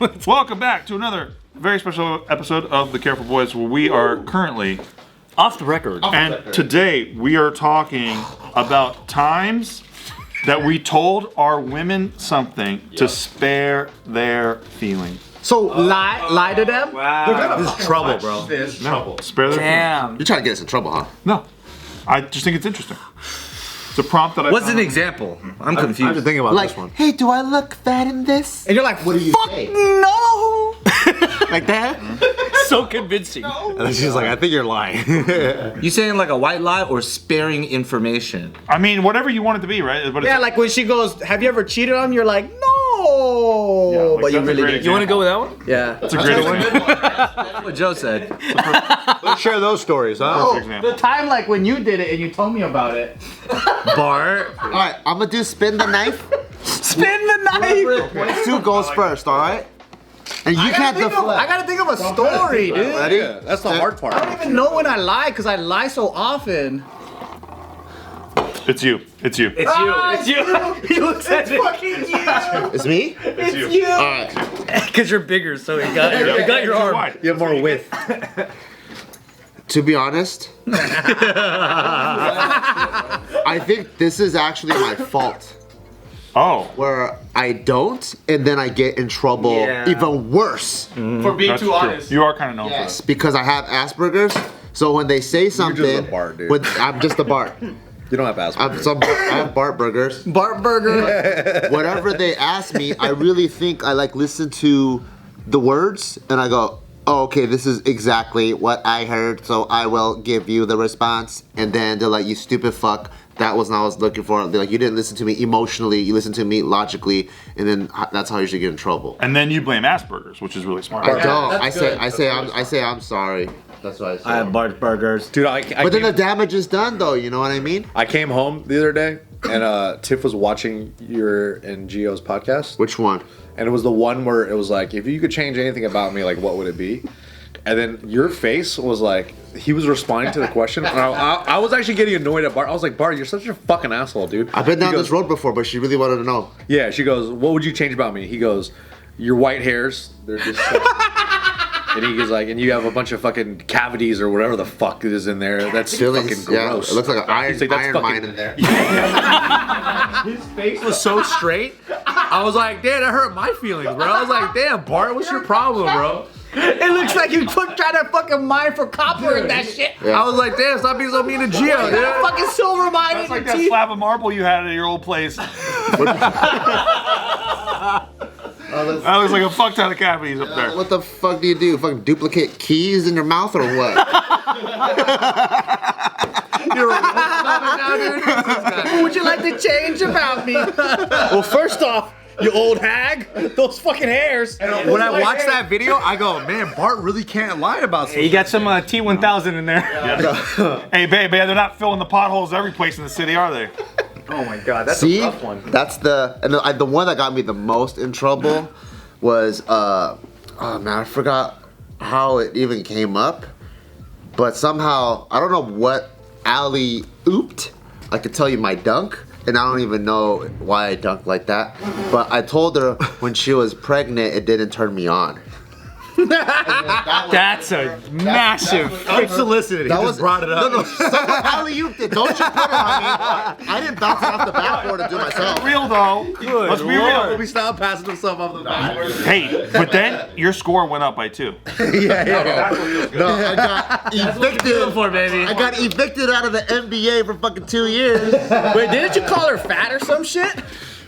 Welcome back to another very special episode of The Careful Boys, where we are currently off the record. Today we are talking about times that we told our women something to spare their feelings. So lie to them? Wow. This is trouble, bro. This trouble. Spare their feelings. You're trying to get us in trouble, huh? No. I just think it's interesting. It's a prompt that I What's found. an example? I'm confused. I've been thinking about like, this one. hey, do I look fat in this? And you're like, what do you say? No! Like that? So convincing. And then she's like, I think you're lying. You saying like a white lie or sparing information? I mean, whatever you want it to be, right? But Yeah, like when she goes, have you ever cheated on me? You're like, no. Yeah, like but you that's a really great did. You want to go with that one? Yeah. That's a great example. That's what Joe said. Let's share those stories, huh? Perfect example. The time like when you did it and you told me about it. Bart. All right, I'm gonna do spin the knife. Spin the knife. Sue goes first, all right? And you can't I deflect. gotta think of a story, dude. Ready? Yeah, that's the hard part. I don't even know when I lie because I lie so often. It's you. It's you. It's you. It's you. He looks at it. Fucking you. It's me? It's you. All right. Because you're bigger, so you got your arm. Wide. You have more width. To be honest, I think this is actually my fault. Oh. Where I don't, and then I get in trouble even worse. For being That's too true. honest. You are kind of known for Yes, that. because I have Asperger's. So when they say something, a Bart, dude. I'm just a Bart. You don't have Asperger's. I have Bart burgers. Bart Burger. Whatever they ask me, I really think I like listen to the words and I go, oh, okay, this is exactly what I heard, so I will give you the response. And then they're like, you stupid fuck, that was not what I was looking for. They're like, you didn't listen to me emotionally, you listened to me logically, and then that's how you should get in trouble. And then you blame Asperger's, which is really smart. I don't. that's I say I'm sorry. That's what I say. I have Bart burgers. Dude, I But then the damage is done, though. You know what I mean? I came home the other day and Tiff was watching your and Gio's podcast. Which one? And it was the one where it was like, if you could change anything about me, like what would it be? And then your face was like, he was responding to the question. And I was actually getting annoyed at Bart. I was like, Bart, you're such a fucking asshole, dude. I've been He down goes, this road before, but she really wanted to know. Yeah, she goes, what would you change about me? He goes, your white hairs, they're disgusting. And he goes like, and you have a bunch of fucking cavities or whatever the fuck is in there. That's Feelings, fucking gross. Yeah, it looks like an He's like, that's iron fucking- mine in there. His face was so straight. I was like, damn, that hurt my feelings, bro. I was like, damn, Bart, what's your problem, bro? It looks like you trying to fucking mine for copper and that shit. Yeah. I was like, damn, stop being so mean to Gio, dude. Fucking silver mine That's in like your that teeth. slab of marble you had at your old place. That looks like a fuck ton of cavities up there. What the fuck do you do? Fucking duplicate keys in your mouth or what? What would you like to change about me? Well, first off, you old hag, those fucking hairs. When I watched that video, I go, man, Bart really can't lie about something. You got some T1000 in there. Hey, babe, they're not filling the potholes every place in the city, are they? Oh my god, that's See, a rough one. that's the one that got me the most in trouble was oh man, I forgot how it even came up, but somehow I don't know what alley ooped. I could tell you my dunk, and I don't even know why I dunked like that. But I told her when she was pregnant, it didn't turn me on. That's a massive. Unsolicited. He just brought it up. No, someone alley-ooped it. Don't you put it on me. I didn't bounce it off the backboard and do it myself. Real though. Let's be real. We stopped passing himself off the backboard. Hey, but then your score went up by 2. No, I got evicted. For baby. I got evicted out of the NBA for fucking 2 years. Wait, didn't you call her fat or some shit?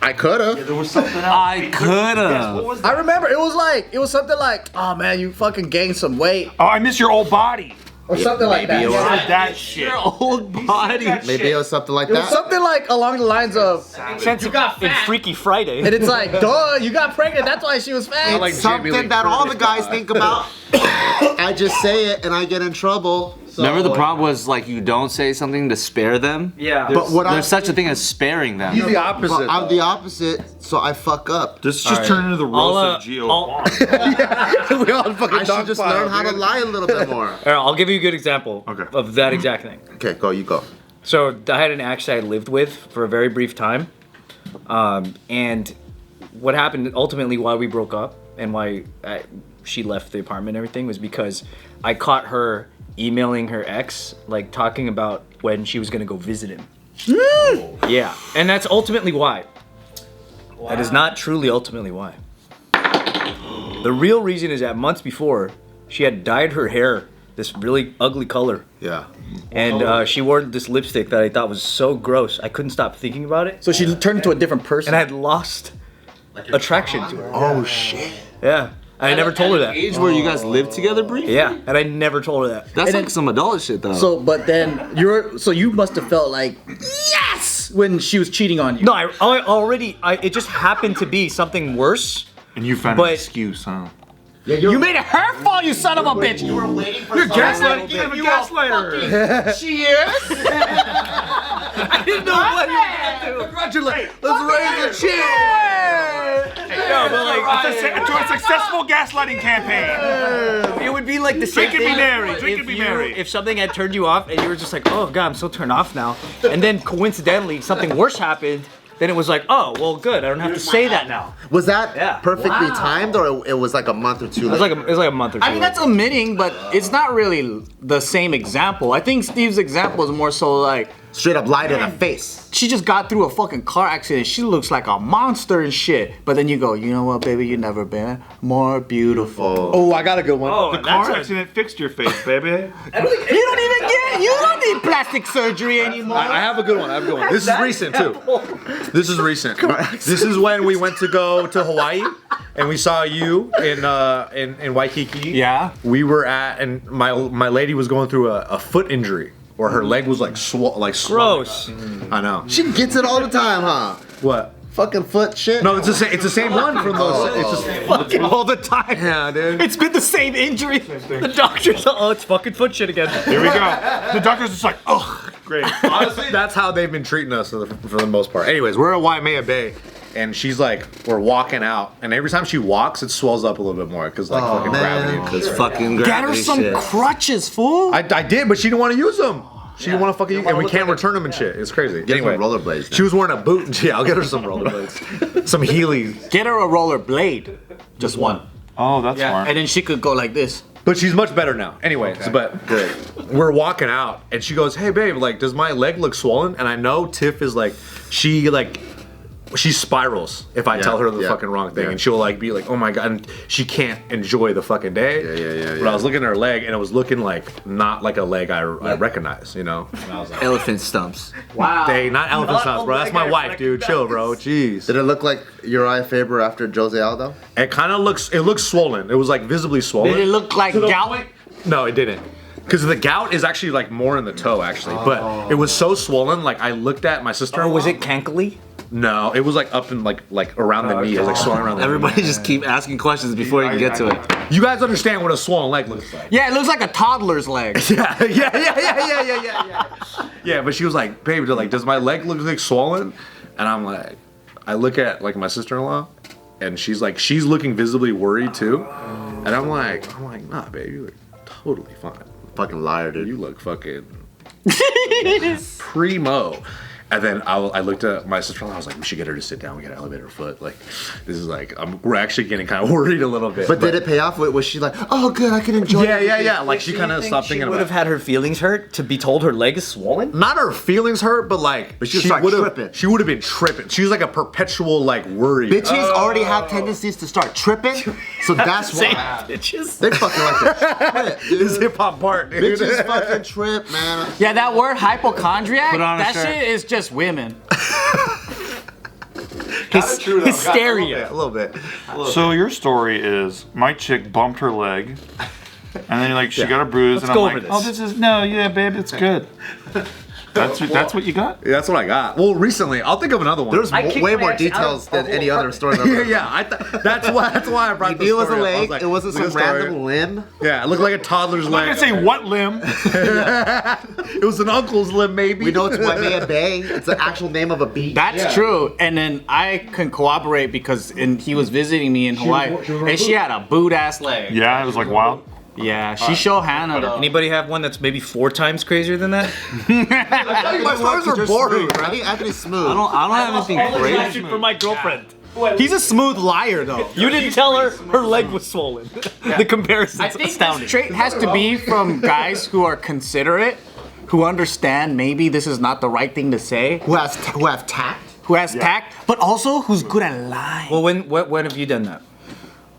I could've. There was something else. I could've. I remember it was something like, oh man, you fucking gained some weight Oh, I miss your old body. or something like that. it was- Said that shit. Old body. Maybe it was something like It was that. something like along the lines of, Since you got in Freaky Friday. and it's like, duh, you got pregnant, that's why she was fat. like Something Jamie Lee that all the Curtis guys guy. think about. I just say it and I get in trouble. So. Remember the problem was like you don't say something to spare them? Yeah. But what There's such a thing as sparing them. He's the opposite. But I'm the opposite, so I fuck up. This just turned into the roast of Gio. Kwan. we all fucking I should just learn how to lie a little bit more. All right, I'll give you a good example of that exact thing. Okay, go. You go. So I had an ex I lived with for a very brief time, and what happened ultimately why we broke up and why she left the apartment and everything was because I caught her emailing her ex, like talking about when she was gonna go visit him. Yeah, and that's ultimately why. Wow. That is not truly ultimately why. The real reason is that months before, she had dyed her hair this really ugly color. Yeah. And she wore this lipstick that I thought was so gross. I couldn't stop thinking about it. So she turned into a different person. And I had lost attraction to her. Oh shit. Yeah. I never told her that. Age where you guys lived together briefly? Yeah, and I never told her that. That's like some adult shit though. So, but then you must have felt like yes when she was cheating on you. No, it just happened to be something worse. And you found an excuse, huh? Yeah, you made it her fault, you son of a bitch. You were waiting for You're gaslighting. You're a gaslighter. Cheers. I didn't know what you were gonna do. Congratulations. Let's raise the cheers. No, but like, To a successful gaslighting campaign. it would be like the same Drink and be thing merry, if drink and be you- merry. If something had turned you off and you were just like, oh god, I'm so turned off now, and then coincidentally something worse happened, then it was like, oh, well, good, I don't have to say that now. Was that Yeah. perfectly timed, or it was like a month or two? It was like a month or two. I mean, that's admitting, but it's not really the same example. I think Steve's example is more so like, straight up lied in the face. she just got through a fucking car accident. She looks like a monster and shit. But then you go, you know what, baby, you've never been more beautiful. Oh, I got a good one. Oh, The car accident fixed your face, baby. You don't need plastic surgery anymore. I have a good one. This is recent too. This is recent. This is when we went to go to Hawaii, and we saw you in Waikiki. Yeah. We were at, and my lady was going through a foot injury, or her leg was like swollen. gross. I know. She gets it all the time, huh? What? Fucking foot shit. No, it's the same one from those. It's just Fucking all the time. yeah, dude. It's been the same injury. The doctor's oh, it's fucking foot shit again. Here we go. The doctor's just like, oh, great. Honestly, that's how they've been treating us for the most part. Anyways, we're at Waimea Bay, and she's like, we're walking out, and every time she walks, it swells up a little bit more because like fucking gravity. And shit. This fucking Get her gravity some shit. crutches, fool. I did, but she didn't want to use them. She didn't want to fucking use them, and we can't return them and shit. It's crazy. Get Anyway, some rollerblades. she was wearing a boot, and yeah, I'll get her some rollerblades, some Heelys. Get her a roller blade. Just one. Oh, that's smart. And then she could go like this. But she's much better now. Anyways, but good. We're walking out, and she goes, "Hey, babe, like, does my leg look swollen?" And I know Tiff is like, she spirals if I tell her the fucking wrong thing, and she'll like be like, "Oh my god," and she can't enjoy the fucking day. Yeah. But I was looking at her leg, and it was looking like not like a leg I recognize, you know. And I was like, Elephant stumps. Wow. "Hey, not elephant stumps, bro. That's my wife, dude. Chill, bro. Jeez." Did it look like Uriah Faber after Jose Aldo? It kind of looks. It looks swollen. It was like visibly swollen. Did it look like gout? No, it didn't. Because the gout is actually like more in the toe, actually. But it was so swollen. Like I looked at my sister. Oh, was it cankly? No, it was like up in like around the knee. It was like swollen around the Everybody just keep asking questions before you can get to it. knee. You guys understand what a swollen leg looks like? Yeah, it looks like a toddler's leg. Yeah. Yeah, but she was like, "Babe, like, does my leg look like swollen?" And I'm like, I look at like my sister-in-law, and she's like, visibly worried too. And I'm like, nah, babe, you look totally fine. Fucking liar, dude. You look fucking primo. And then I looked at my sister-in-law. I was like, we should get her to sit down. We got to elevate her foot. Like, this is like, we're actually getting kind of worried a little bit. But did it pay off? Was she like, oh, good, I can enjoy it? Yeah. Like, she kind of stopped thinking She about would have it. had her feelings hurt to be told her leg is swollen. Not her feelings hurt, but like, But she would start tripping. She would have been tripping. She was like a perpetual like worry. Bitches already have tendencies to start tripping, so that's why. Bitches. They fucking like to trip, dude. This hip hop part, dude. Bitches fucking trip, man. Yeah, that word hypochondriac, Put on a that shirt. shit is just women. Hysteria. A little bit. So your story is my chick bumped her leg, and then like she got a bruise, Let's and go I'm over like, this. oh, this is babe, it's good. That's what you got. Yeah, that's what I got. Well, recently, I'll think of another one. There's I kicked way my more ass details out than of any other story. That's why I brought You the knew it was a story up. I leg. like, It wasn't look some at the story. random limb. Yeah, it looked like a toddler's I'm not leg. gonna say what limb. It was an uncle's limb, maybe. We know it's Waimea Bay. It's the actual name of a beach. That's true. And then I can corroborate because he was visiting me in Hawaii, and she had a boot ass leg. Yeah, it was like wild. Yeah, she showed Hannah though. Anybody have one that's maybe 4 times crazier than that? My stories are boring. I think Anthony's smooth. I don't have anything crazy. For my girlfriend. He's a smooth liar, though. You didn't tell her her leg was swollen. The comparison's I think astounding. this trait has to be from guys who are considerate, who understand maybe this is not the right thing to say, Who have tact? who has tact, but also who's good at lying. Well, when have you done that?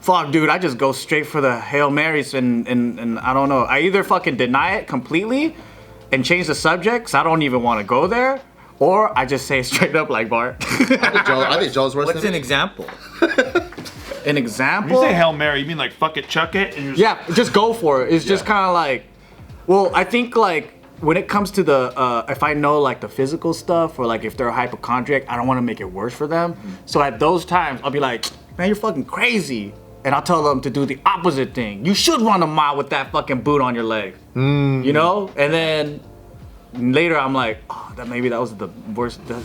Fuck, dude, I just go straight for the Hail Marys and I don't know. I either fucking deny it completely and change the subject, 'cause I don't even want to go there, or I just say it straight up like Bart. I think Joe's worse What's than an me. example? An When you example? say Hail Mary, you mean like fuck it, chuck it? And you're just, Yeah, just go for it. It's just kind of like, well, I think like when it comes to the, if I know like the physical stuff or like if they're a hypochondriac, I don't want to make it worse for them. So at those times, I'll be like, man, you're fucking crazy. And I'll tell them to do the opposite thing. You should run a mile with that fucking boot on your leg. You know? And then later I'm like, oh, that was the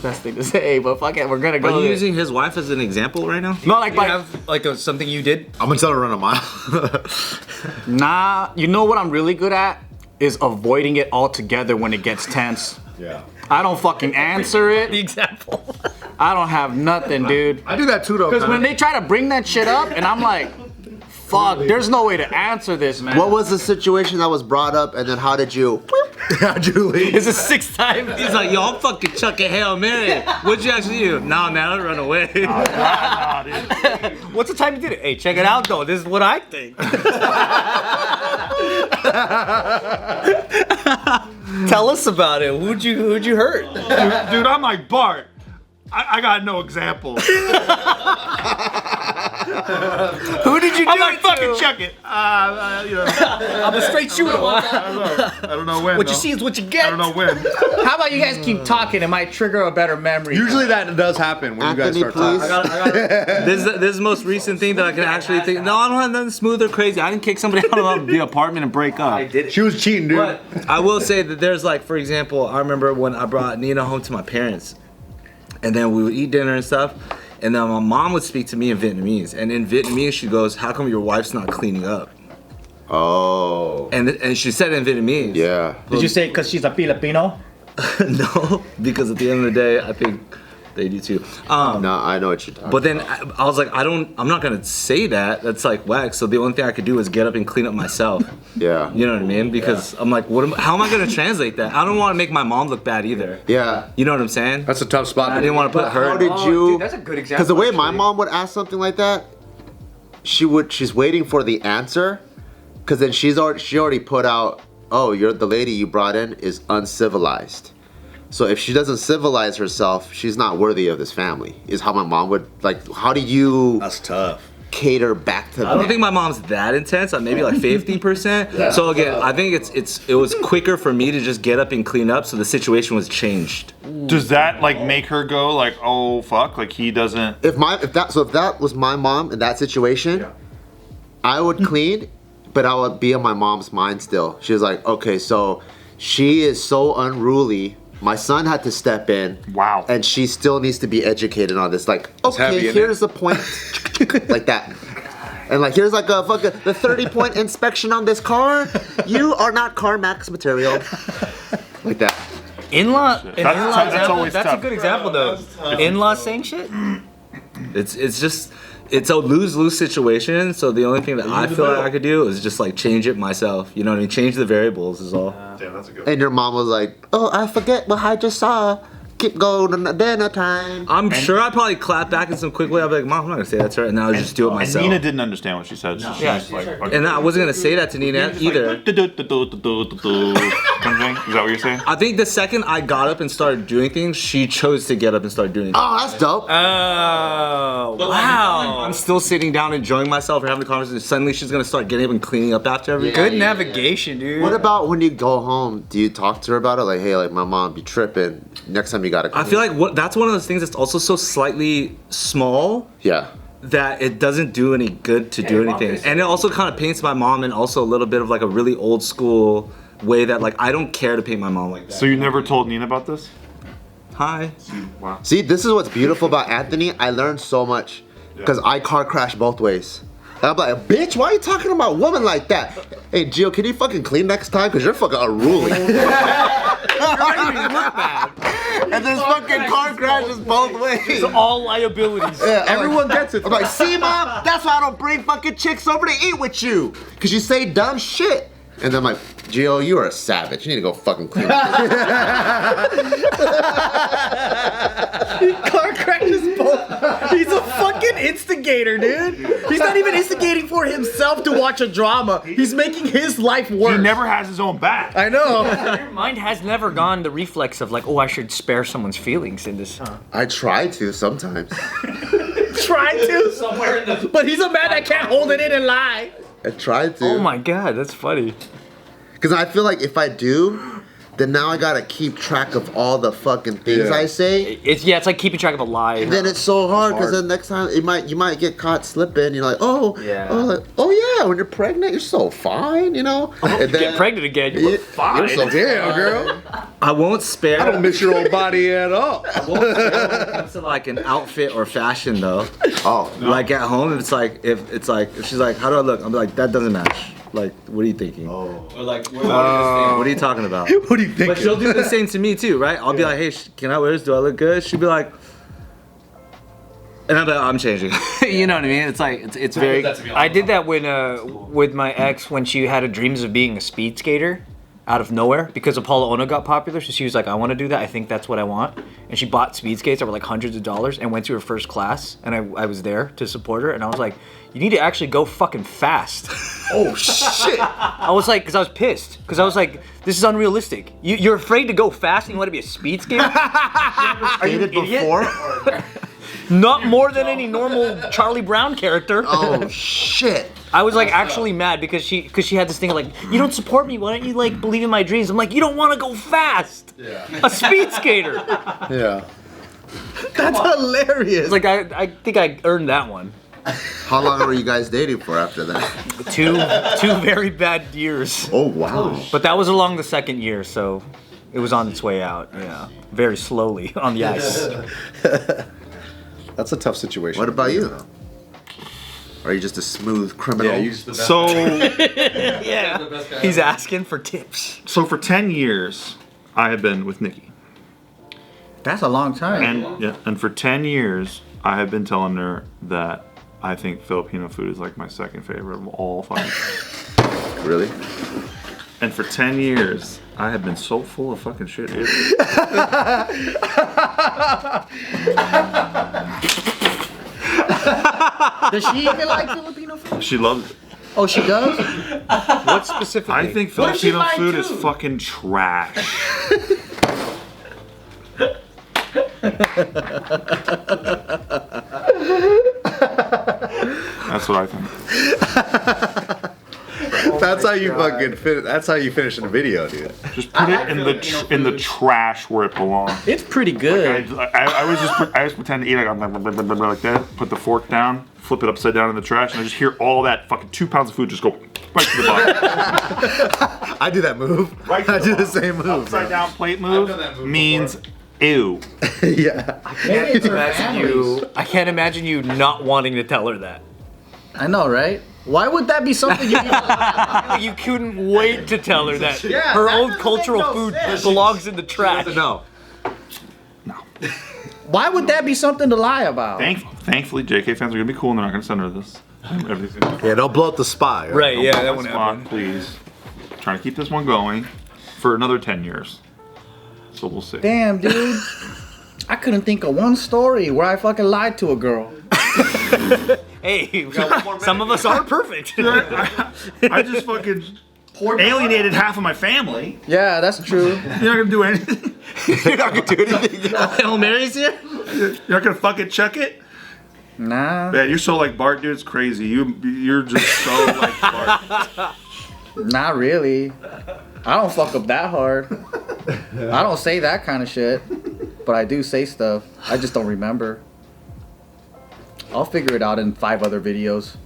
best thing to say, but fuck it, we're gonna go Are you there. using his wife as an example right now? No, like, You have like something you did? I'm gonna tell her to run a mile. nah, you know what I'm really good at? Is avoiding it altogether when it gets tense. Yeah. I don't fucking answer The it. example. I don't have nothing, dude. I do that too, though. Because when they try to bring that shit up, and I'm like, fuck, there's no way to answer this, man. What was the situation that was brought up, and then how did you? how'd you leave? It's the 6th time. He's like, yo, I'm fucking chucking Hail Mary. What'd you actually do? Nah, man, I'll run away. nah, dude. What's the time you did it? Hey, check it out though. This is what I think. Tell us about it. Who'd you hurt? Dude, I'm like Bart. I got no example. Who did you do I'm like it fucking to? chuck it. You know, I'm a straight shooter. I don't know when. What you though. see is what you get. I don't know when. How about you guys keep talking? It might trigger a better memory. Usually that does happen when Anthony, you guys start please. talking. This is the most recent thing that I can actually think. No, I don't have nothing smooth or crazy. I didn't kick somebody out of the apartment and break up. I did it. She was cheating, dude. But I will say that there's like, for example, I remember when I brought Nina home to my parents, and then we would eat dinner and stuff, and then my mom would speak to me in Vietnamese, and in Vietnamese she goes, "How come your wife's not cleaning up?" Oh. And she said it in Vietnamese. Yeah. Did you say because she's a Filipino? No, because at the end of the day, I think they do too. No, I know what you're talking But then I was like, I'm not gonna say that. That's like whack. So the only thing I could do is get up and clean up myself. Yeah. You know what I mean? Because I'm like, how am I gonna translate that? I don't want to make my mom look bad either. Yeah. You know what I'm saying? That's a tough spot. I didn't want to put her. How did you? Dude, that's a good example. Because the way my actually. mom would ask something like that, she's waiting for the answer, because then she already put out, oh, you're the lady you brought in is uncivilized. So if she doesn't civilize herself, she's not worthy of this family. Is how my mom would like. How do you That's tough. cater back to I don't that? think my mom's that intense. Maybe like 50%. So again, I think it was quicker for me to just get up and clean up, so the situation was changed. Does that like make her go like, oh fuck, like he doesn't? If that was my mom in that situation, I would clean, but I would be on my mom's mind still. She was like, okay, so she is so unruly. My son had to step in. Wow. And she still needs to be educated on this. Like, heavy, okay, isn't here's the point. Like that. And like, here's like a fucking the 30-point inspection on this car. You are not CarMax material. Like that. In-law, That's example, always that's tough. a good example though. In-law saying shit. It's a lose-lose situation. So the only thing that I feel like I could do is just like change it myself. You know what I mean? Change the variables is all. Damn, that's a good. And your mom was like, oh, I forget what I just saw. Keep going to dinner time. I'm sure I'd probably clap back in some quick way. I'd be like, Mom, I'm not gonna say that to her, and then I'll just do it And myself. Nina didn't understand what she said. So she was like, okay. And I wasn't gonna say that to Nina either. Is that what you're saying? I think the second I got up and started doing things, she chose to get up and start doing things. Oh, that's dope. Oh, wow. I'm still sitting down enjoying myself or having a conversation. Suddenly she's gonna start getting up and cleaning up after everything. Good navigation, dude. What about when you go home? Do you talk to her about it? Like, hey, like my mom be tripping. Next time you gotta clean. I feel like that's one of those things that's also so slightly small Yeah. that it doesn't do any good to do anything. And it also kind of paints my mom in also a little bit of like a really old school way that like I don't care to paint my mom like that. So you never told Nina about this? Hi. Wow. See, this is what's beautiful about Anthony. I learned so much because I car crash both ways. I'm like, bitch, why are you talking about women like that? Hey, Gio, can you fucking clean next time? Because you're fucking unruly. And this fucking car crashes both ways. It's all liabilities. Yeah, Everyone gets it. I'm like, see, Mom? That's why I don't bring fucking chicks over to eat with you. Because you say dumb shit. And then I'm like, Gio, you are a savage. You need to go fucking clean up. Car crashes both. He's a fucking instigator, dude. He's not even instigating for himself to watch a drama. He's making his life worse. He never has his own back. I know. Your mind has never gone the reflex of like, oh, I should spare someone's feelings in this. I try to sometimes. Try to. Somewhere in the. But he's a man that can't hold it in and lie. I try to. Oh my god, that's funny. Because I feel like if I do, then now I gotta keep track of all the fucking things I say. It's like keeping track of a lie. And then it's so hard because then next time you might get caught slipping. You're like, oh yeah, when you're pregnant, you're so fine, you know. And then, get pregnant again. You're fine. You're so Damn, girl. I won't spare. I don't miss your old body at all. I won't spare when it comes to like an outfit or fashion though. Oh, Like at home, if she's like, how do I look? I'm like, that doesn't match. Like, what are you thinking? Or like, What are you talking about? What do you think? But she'll do the same to me too, right? I'll be like, hey, can I wear this? Do I look good? She'll be like, and I'm like, I'm changing. You know what I mean? It's like, it's very. I did that when with my ex when she had a dreams of being a speed skater out of nowhere because Apollo Ono got popular. So she was like, I want to do that. I think that's what I want. And she bought speed skates that were like hundreds of dollars and went to her first class. And I was there to support her. And I was like, you need to actually go fucking fast. oh shit! I was like, because I was pissed. Because I was like, this is unrealistic. You're afraid to go fast and you want to be a speed skater? Are you before? Not more than any normal Charlie Brown character. Oh shit! I was like actually mad because she had this thing of like, you don't support me. Why don't you like believe in my dreams? I'm like, you don't want to go fast. Yeah. A speed skater. Yeah. That's hilarious. It's like I think I earned that one. How long were you guys dating for after that? Two very bad years. Oh wow! But that was along the second year, so it was on its way out. Yeah, very slowly on the ice. That's a tough situation. What about you? Or are you just a smooth criminal? Yeah, you're just the best. So, Yeah, the best guy he's ever. asking for tips. so for 10 years, I have been with Nikki. That's a long time. And for 10 years, I have been telling her that I think Filipino food is like my second favorite of all fucking. Really? Oh, And for 10 years, I have been so full of fucking shit. Does she even like Filipino food? She loves it. Oh, she does? What specifically? I think What if she Filipino lied food too? is fucking trash. That's what I think. That's how you fucking fit. That's how you finish in a video, dude. Just put it in the trash where it belongs. It's pretty good. I always pretend to eat it like that. Put the fork down, flip it upside down in the trash, and I just hear all that fucking 2 pounds of food just go right to the bottom. I do that move. Right to I the do the bottom. same move. Upside down plate done that move move means ew. Yeah. I can't imagine you not wanting to tell her that. I know, right? Why would that be something you You couldn't wait to tell her that Yeah, her that own doesn't cultural make no food sense. belongs in the trash. No. Why would that be something to lie about? Thankfully, JK fans are gonna be cool and they're not gonna send her this. Everything's gonna be Yeah, don't blow up the spot. Right, yeah, that on wouldn't spot, happen. please. Trying to keep this one going for another 10 years. So we'll see. Damn, dude. I couldn't think of one story where I fucking lied to a girl. Hey, some of us are perfect. I just fucking alienated half of my family. Yeah, that's true. You're not gonna do anything. You're not gonna do anything. Hail Mary's here? You're not gonna fucking check it. Nah. Man, you're so like Bart, dude. It's crazy. You're just so like Bart. Not really. I don't fuck up that hard. I don't say that kind of shit. But I do say stuff. I just don't remember. I'll figure it out in 5 other videos.